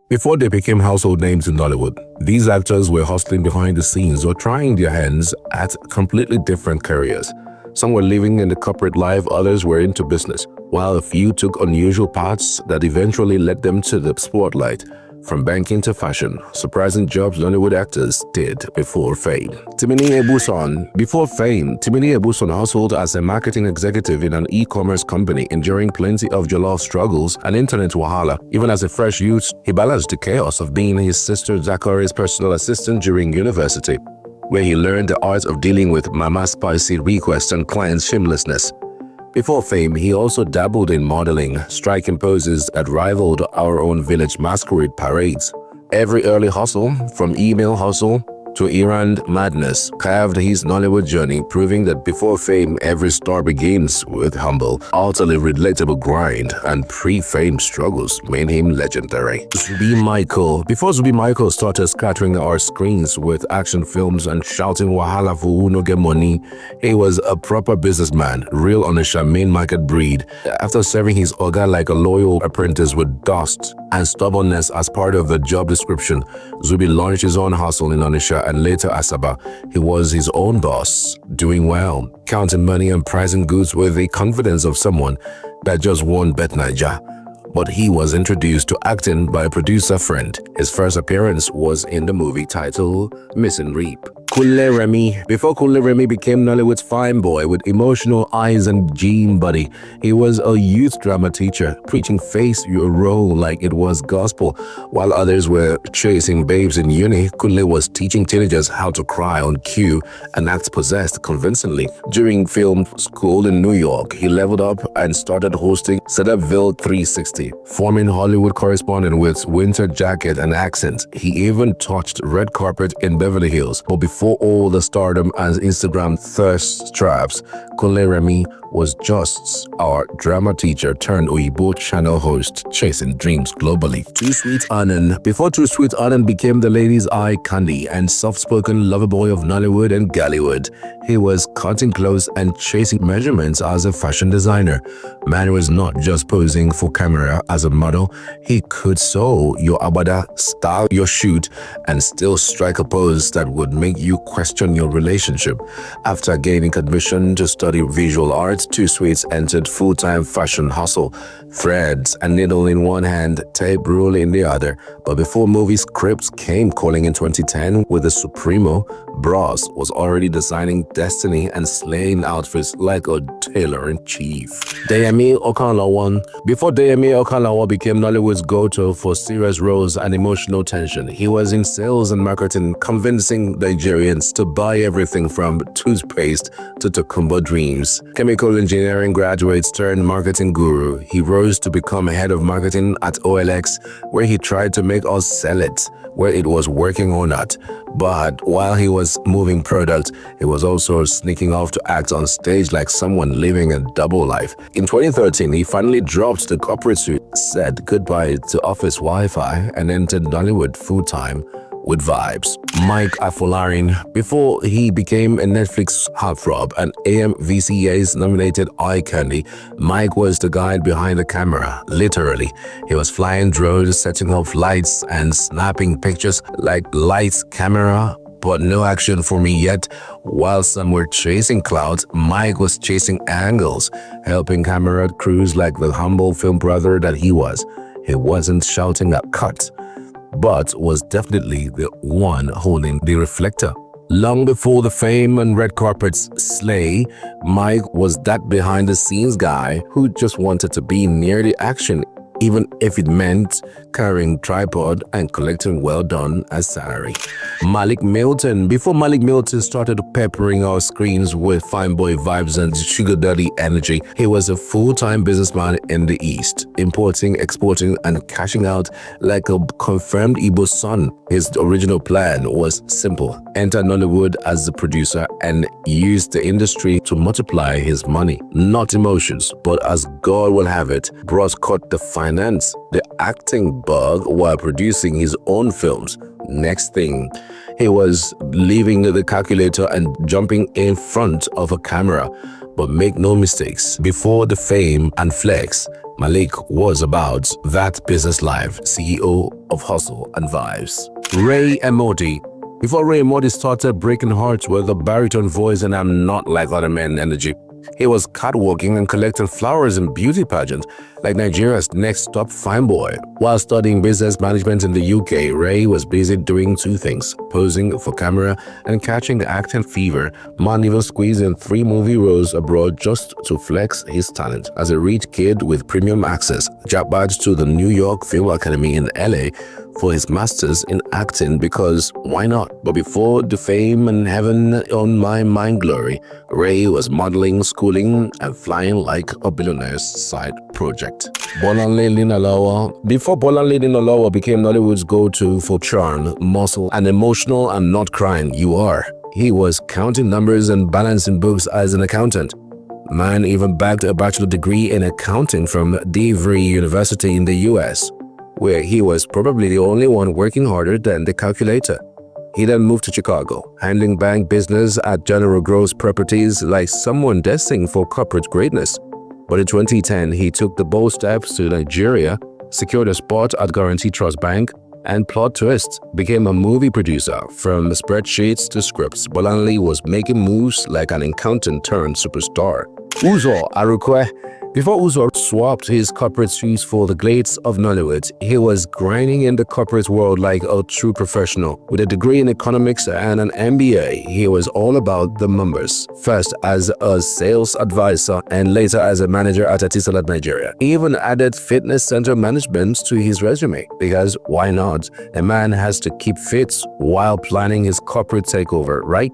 Before they became household names in Nollywood, these actors were hustling behind the scenes or trying their hands at completely different careers. Some were living in the corporate life, others were into business, while a few took unusual paths that eventually led them to the spotlight. From banking to fashion, surprising jobs Nollywood actors did before fame. Chinenye Nnebe. Before fame, Chinenye Nnebe hustled as a marketing executive in an e-commerce company, enduring plenty of jollof struggles and internet wahala. Even as a fresh youth, he balanced the chaos of being his sister Zakari's personal assistant during university, where he learned the art of dealing with mama's spicy requests and clients' shamelessness. Before fame, he also dabbled in modeling, striking poses that rivaled our own village masquerade parades. Every early hustle, from email hustle to errand madness, carved his Nollywood journey, proving that before fame, every star begins with humble, utterly relatable grind, and pre-fame struggles made him legendary. Zubi Michael. Before Zubi Michael started scattering our screens with action films and shouting wahala for who no get money, he was a proper businessman, real Onisha main market breed. After serving his oga like a loyal apprentice with dust and stubbornness as part of the job description, Zubi launched his own hustle in Onisha and later Asaba. He was his own boss, doing well, counting money and pricing goods with the confidence of someone that just won Bet Naija. But he was introduced to acting by a producer friend. His first appearance was in the movie titled Missing Reap. Kunle Remy. Before Kunle Remy became Nollywood's fine boy with emotional eyes and gene body, he was a youth drama teacher, preaching face your role like it was gospel. While others were chasing babes in uni, Kunle was teaching teenagers how to cry on cue and act possessed convincingly. During film school in New York, he leveled up and started hosting Sedapville 360, forming Hollywood correspondent with winter jacket and accent. He even touched red carpet in Beverly Hills. But before all the stardom and Instagram thirst traps, Kunle Remy was just our drama teacher turned Oyibo channel host, chasing dreams globally. Too Sweet Anand. Before Too Sweet Anand became the ladies' eye candy and soft-spoken lover boy of Nollywood and Gallywood, he was cutting clothes and chasing measurements as a fashion designer. Man was not just posing for camera as a model, he could sew your abada, style your shoot, and still strike a pose that would make you question your relationship. After gaining admission to study visual arts, Too Sweet entered full-time fashion hustle, threads and needle in one hand, tape rule in the other. But before movie scripts came calling in 2010 with the Supremo, Bros was already designing destiny and slaying outfits like a tailor-in-chief. Deyemi Okanlawan. Before Deyemi Okanlawan became Nollywood's go-to for serious roles and emotional tension, he was in sales and marketing, convincing Nigerians to buy everything from toothpaste to Tokumbo dreams. Chemical engineering graduate turned marketing guru, he rose to become head of marketing at OLX, where he tried to make us sell it, where it was working or not. But while he was moving product, he was also sneaking off to act on stage like someone living a double life. In 2013, he finally dropped the corporate suit, said goodbye to office Wi-Fi, and entered Nollywood full-time with vibes. Mike Afolarin. Before he became a Netflix heartthrob and AMVCA's nominated eye candy, Mike was the guy behind the camera, literally. He was flying drones, setting up lights and snapping pictures like lights, camera, but no action for me yet. While some were chasing clouds, Mike was chasing angles, helping camera crews like the humble film brother that he was. He wasn't shouting at cut, but was definitely the one holding the reflector. Long before the fame and red carpets slay, Mike was that behind-the-scenes guy who just wanted to be near the action, even if it meant carrying tripod and collecting well done as salary. Malik Milton. Before Malik Milton started peppering our screens with fine boy vibes and sugar daddy energy, he was a full-time businessman in the East, importing, exporting, and cashing out like a confirmed Igbo son. His original plan was simple: enter Nollywood as the producer and use the industry to multiply his money, not emotions. But as God will have it, Bros caught the finance, the acting bug while producing his own films. Next thing, he was leaving the calculator and jumping in front of a camera. But make no mistakes, before the fame and flex Malik was about that business life, CEO of Hustle and Vibes. Ray Emodi. Before Ray Emodi started breaking hearts with a baritone voice and "I'm not like other men" energy, he was catwalking and collecting flowers in beauty pageants like Nigeria's next top fine boy. While studying business management in the UK, Ray was busy doing two things: posing for camera and catching the acting fever. Man even squeezed in 3 movie roles abroad just to flex his talent. As a rich kid with premium access, Jack badged to the New York Film Academy in LA for his masters in acting because why not? But before the fame and heaven on my mind glory, Ray was modeling, schooling, and flying like a billionaire's side project. Bolanle Linalowo. Before Bolanle Linalowo became Nollywood's go-to for charm, muscle, and emotional and not crying, you are. He was counting numbers and balancing books as an accountant. Man even bagged a bachelor degree in accounting from DeVry University in the US, where he was probably the only one working harder than the calculator. He then moved to Chicago, handling bank business at General Growth Properties like someone destined for corporate greatness. But in 2010, he took the bold steps to Nigeria, secured a spot at Guarantee Trust Bank, and plot twist, became a movie producer. From spreadsheets to scripts, Bolanle was making moves like an accountant turned superstar. Uzo Arukwe. Before Uzo swapped his corporate shoes for the glades of Nollywood, he was grinding in the corporate world like a true professional. With a degree in economics and an MBA, he was all about the numbers. First as a sales advisor and later as a manager at Etisalat, Nigeria. He even added fitness center management to his resume because why not? A man has to keep fit while planning his corporate takeover, right?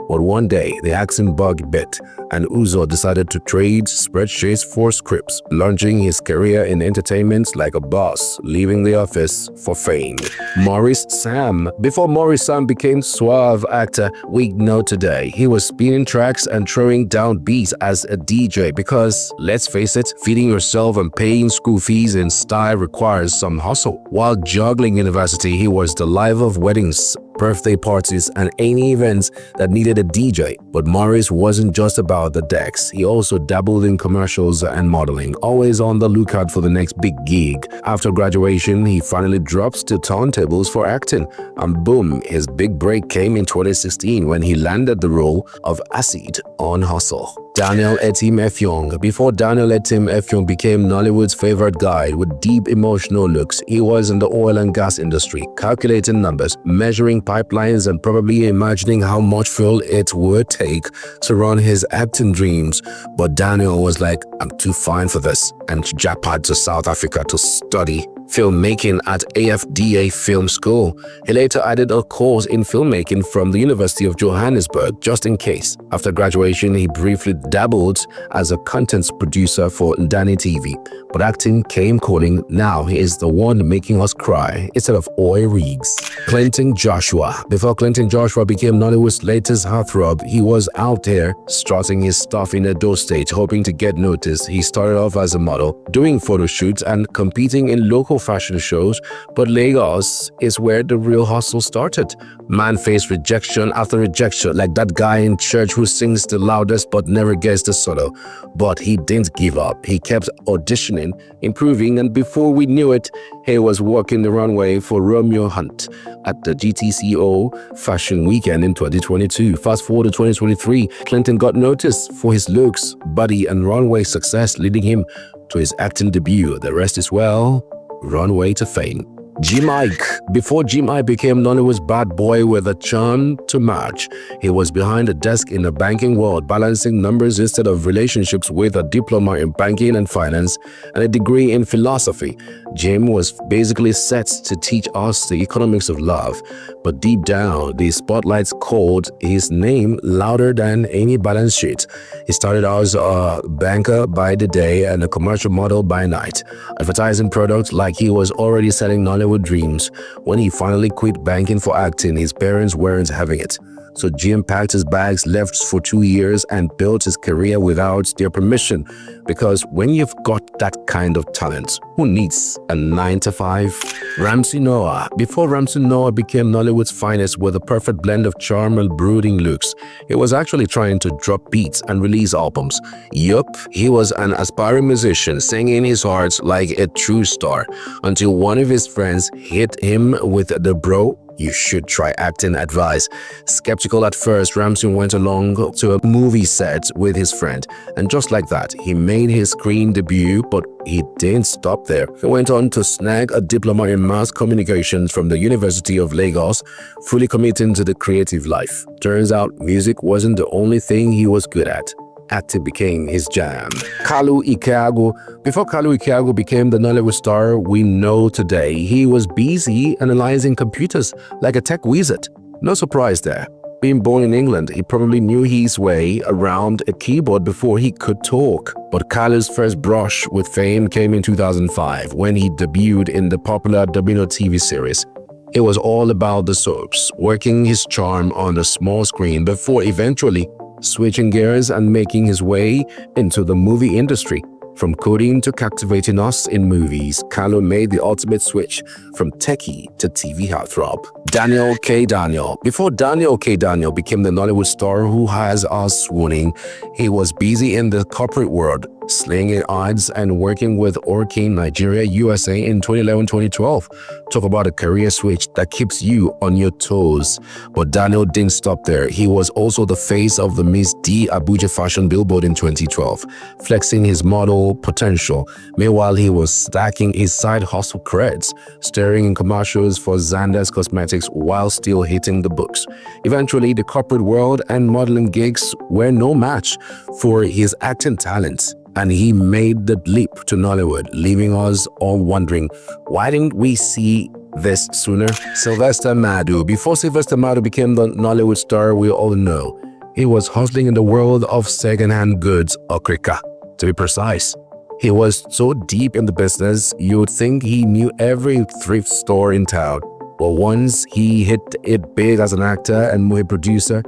But one day, the acting bug bit, and Uzo decided to trade spreadsheets for scripts, launching his career in entertainment like a boss, leaving the office for fame. Maurice Sam. Before Maurice Sam became suave actor we know today, he was spinning tracks and throwing down beats as a DJ because, let's face it, feeding yourself and paying school fees in style requires some hustle. While juggling university, he was the life of weddings, birthday parties, and any events that needed a DJ. But Maurice wasn't just about the decks. He also dabbled in commercials and modeling, always on the lookout for the next big gig. After graduation, he finally dropped to turntables for acting, and boom, his big break came in 2016 when he landed the role of Acid on Hustle. Daniel Etim Effiong. Before Daniel Etim Effiong became Nollywood's favorite guy with deep emotional looks, he was in the oil and gas industry, calculating numbers, measuring pipelines, and probably imagining how much fuel it would take to run his acting dreams. But Daniel was like, I'm too fine for this, and jackpot to South Africa to study filmmaking at AFDA Film School. He later added a course in filmmaking from the University of Johannesburg just in case. After graduation, he briefly dabbled as a content producer for Ndani TV, but acting came calling. Now he is the one making us cry instead of oil rigs. Clinton Joshua. Before Clinton Joshua became Nollywood's latest heartthrob, he was out there strutting his stuff in Edo State, hoping to get noticed. He started off as a model, doing photo shoots and competing in local fashion shows, but Lagos is where the real hustle started. Man faced rejection after rejection, like that guy in church who sings the loudest but never gets the solo. But he didn't give up. He kept auditioning, improving, and before we knew it, he was walking the runway for Romeo Hunt at the GTCO Fashion Weekend in 2022. Fast forward to 2023, Clinton got noticed for his looks, body, and runway success, leading him to his acting debut. The rest is, well, runway to fame. G-Mike. Before G-Mike became Nollywood's bad boy with a charm to match, he was behind a desk in the banking world, balancing numbers instead of relationships with a diploma in banking and finance and a degree in philosophy. Jim was basically set to teach us the economics of love, but deep down, the spotlights called his name louder than any balance sheet. He started out as a banker by the day and a commercial model by night, advertising products like he was already selling Nollywood dreams. When he finally quit banking for acting, his parents weren't having it. So Jim packed his bags, left for 2 years, and built his career without their permission. Because when you've got that kind of talent, who needs a 9 to 5? Ramsey Noah. Before Ramsey Noah became Nollywood's finest with a perfect blend of charm and brooding looks, he was actually trying to drop beats and release albums. Yup, he was an aspiring musician, singing his heart like a true star, until one of his friends hit him with the "bro, you should try acting" advice. Skeptical at first, Ramsey went along to a movie set with his friend, and just like that, he made his screen debut. But he didn't stop there. He went on to snag a diploma in mass communications from the University of Lagos, fully committing to the creative life. Turns out music wasn't the only thing he was good at. Acting became his jam. Kalu Ikeagu. Before Kalu Ikeagu became the Nollywood star we know today, he was busy analyzing computers like a tech wizard. No surprise there. Being born in England, he probably knew his way around a keyboard before he could talk. But Kalu's first brush with fame came in 2005 when he debuted in the popular Domino TV series. It was all about the soaps, working his charm on a small screen before eventually switching gears and making his way into the movie industry. From coding to captivating us in movies, Kalu made the ultimate switch from techie to TV heartthrob. Daniel K. Daniel. Before Daniel K. Daniel became the Nollywood star who has us swooning, he was busy in the corporate world, slinging odds and working with Orkin Nigeria USA in 2011-2012. Talk about a career switch that keeps you on your toes. But Daniel didn't stop there. He was also the face of the Miss D Abuja fashion billboard in 2012, flexing his model potential. Meanwhile, he was stacking his side hustle creds, starring in commercials for Xander's Cosmetics while still hitting the books. Eventually, the corporate world and modeling gigs were no match for his acting talents, and he made the leap to Nollywood, leaving us all wondering, why didn't we see this sooner? Sylvester Madu. Before Sylvester Madu became the Nollywood star we all know, he was hustling in the world of second-hand goods, okrika, to be precise. He was so deep in the business, you'd think he knew every thrift store in town. But once he hit it big as an actor and movie producer,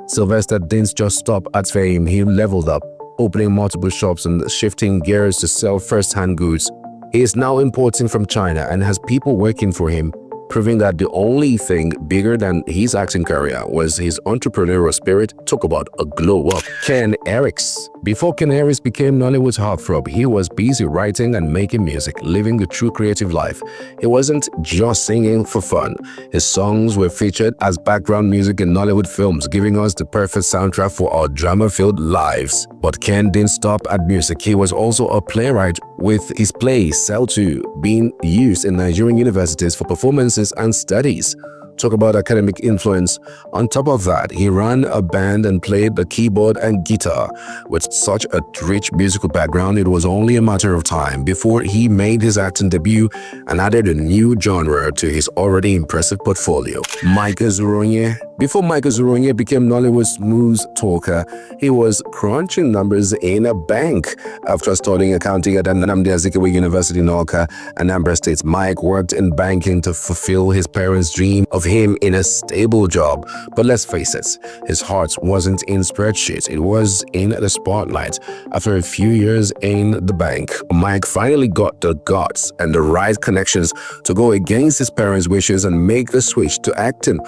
Sylvester didn't just stop at fame. He leveled up, opening multiple shops and shifting gears to sell first-hand goods. He is now importing from China and has people working for him, proving that the only thing bigger than his acting career was his entrepreneurial spirit. Talk about a glow up. Ken Eriks. Before Ken Eriks became Nollywood's heartthrob, he was busy writing and making music, living the true creative life. He wasn't just singing for fun. His songs were featured as background music in Nollywood films, giving us the perfect soundtrack for our drama-filled lives. But Ken didn't stop at music. He was also a playwright, with his play Cell 2 being used in Nigerian universities for performances and studies. Talk about academic influence. On top of that, he ran a band and played the keyboard and guitar. With such a rich musical background, it was only a matter of time before he made his acting debut and added a new genre to his already impressive portfolio. Michael Zuronye. Before Michael Zuronye became Nollywood's smooth talker, he was crunching numbers in a bank. After studying accounting at Nnamdi Azikiwe University in Awka, Anambra State, Mike worked in banking to fulfill his parents' dream of him in a stable job. But let's face it, his heart wasn't in spreadsheets, it was in the spotlight. After a few years in the bank, Mike finally got the guts and the right connections to go against his parents' wishes and make the switch to acting.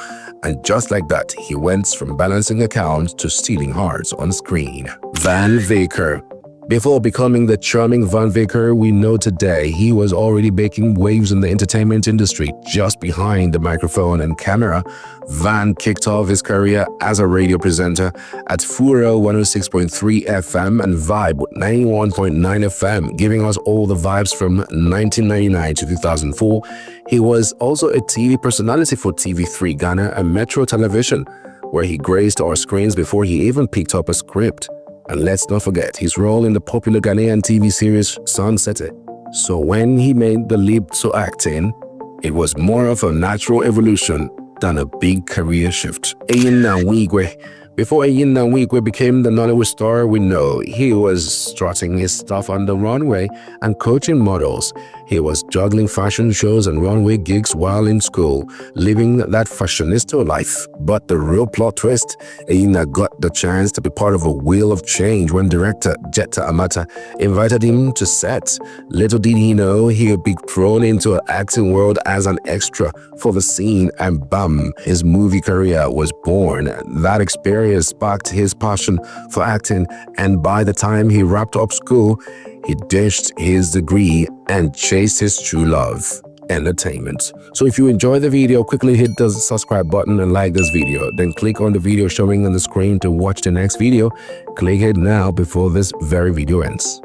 And just like that, he went from balancing accounts to stealing hearts on screen. Van Vicker. Before becoming the charming Van Vicker we know today, he was already making waves in the entertainment industry. Just behind the microphone and camera, Van kicked off his career as a radio presenter at Furo 106.3 FM and Vibe 91.9 FM, giving us all the vibes from 1999 to 2004. He was also a TV personality for TV3 Ghana and Metro Television, where he graced our screens before he even picked up a script. And let's not forget his role in the popular Ghanaian TV series Sunset. So when he made the leap to acting, it was more of a natural evolution than a big career shift. Uchenna Mbunabo. Before Uchenna Mbunabo became the Nollywood star we know, he was strutting his stuff on the runway and coaching models. He was juggling fashion shows and runway gigs while in school, living that fashionista life. But the real plot twist, Ina got the chance to be part of a wheel of change when director Jetta Amata invited him to set. Little did he know he would be thrown into an acting world as an extra for the scene, and bam, his movie career was born. That experience sparked his passion for acting, and by the time he wrapped up school, he ditched his degree and chased his true love, entertainment. So if you enjoyed the video, quickly hit the subscribe button and like this video. Then click on the video showing on the screen to watch the next video. Click it now before this very video ends.